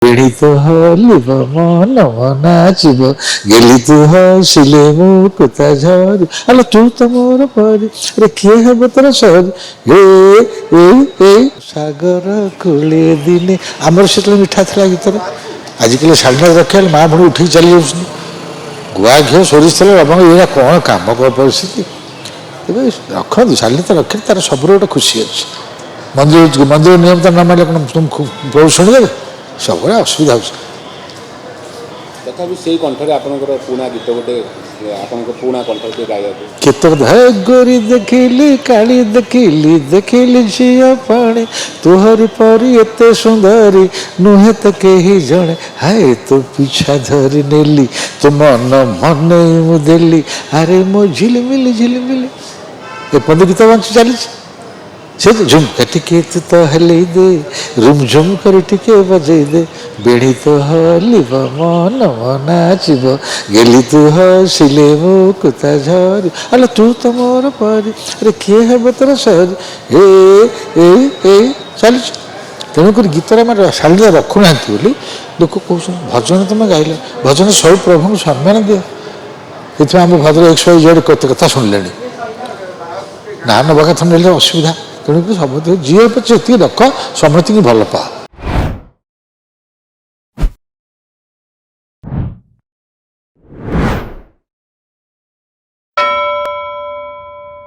বেড়ি তো হলিব মন নাচিব গেলি তু হସିଲେ ମୁଁ କଥା ଝରି ଆଲୋ ତୁ ତ ମୋର ପରି ରେ କିଏ ହେବ ତୋର ସରି ଏ ସାଗର କୂଳେ ଦିନେ ଆମର ସେତେବେଳେ ମିଠା ଥିଲା ଗୀତରେ ଆଜିକାଲି ଶାଳୀନ ରଖିଲେ ମା ପୁଣି ଉଠିକି ଚାଲି ଯାଉଛନ୍ତି ଗୁଆ ଘିଅ ସୋରିଷ ତେଲ ବାବାଙ୍କ ଏଇଟା କ'ଣ କାମ ପରିସ୍ଥିତି ତେବେ ରଖନ୍ତୁ ଶାଳୀନତା ରଖିଲେ ତାର ସବୁର ଗୋଟେ ଖୁସି ଅଛି ମନ୍ଦିର ନିୟମ ତ ନ ମାନିଲେ କ'ଣ ପ୍ରଭୁ ଶୁଣିଦେବେ ସବୁବେଳେ ଅସୁବିଧା ହେଉଛି ତଥାପି ସେଇ କଣ୍ଠରେ ଆପଣଙ୍କର ପୁରୁଣା ଗୀତ ଗୋଟେ ଆପଣଙ୍କ ପୁରୁଣା କଣ୍ଠରେ ଟିକେ ଗାଇବାକୁ କେତେ କଥା ହେ ଗୋରି ଦେଖିଲି କାଳି ଦେଖିଲି ଝିଅ ପାଣି ତୁହରି ପରି ଏତେ ସୁନ୍ଦରୀ ନୁହେଁ ତ କେହି ଜଣେ ହାଏ ତୋ ପିଛା ଧରି ନେଲି ତୋ ମନ ମନେଇ ମୁଁ ଦେଲି ଆରେ ମୋ ଝିଲିମିଲି ଏପର୍ଯ୍ୟନ୍ତ ଗୀତ ବଞ୍ଚି ଚାଲିଛି ସେ ଝୁମ୍ ଟିକେ ତୁ ତ ହେଲେଇ ଦେ ରୁମ୍ ଝୁମ୍ କରି ଟିକେ ବଜେଇ ଦେ ବେଣୀ ତ ହଲିବ ମନ ନାଚିବ ଗେଲି ତୁ ହସିଲେ ମୁଁ କଥା ଝରି ଆଲୋ ତୁ ତ ମୋର ପରି ରେ କିଏ ହେବ ତୋର ସରି ଏ ଚାଲିଛି ତେଣୁକରି ଗୀତରେ ଆମେ ଶାଳୀନ ରଖୁନାହାନ୍ତି ବୋଲି ଲୋକ କହୁଛନ୍ତି ଭଜନ ତୁମେ ଗାଇଲ ଭଜନ ସବୁ ପ୍ରଭୁଙ୍କୁ ସମ୍ମାନ ଦିଅ ଏଥିପାଇଁ ଆମ ଭଦ୍ର XYZ କେତେ କଥା ଶୁଣିଲେଣି ନା ନେବା କଥା ନେଲେ ଅସୁବିଧା ତେଣୁକରି ସମସ୍ତେ ଯିଏ ପଛେ ଏତିକି ରଖ ସମସ୍ତଙ୍କୁ ଭଲ ପାଅ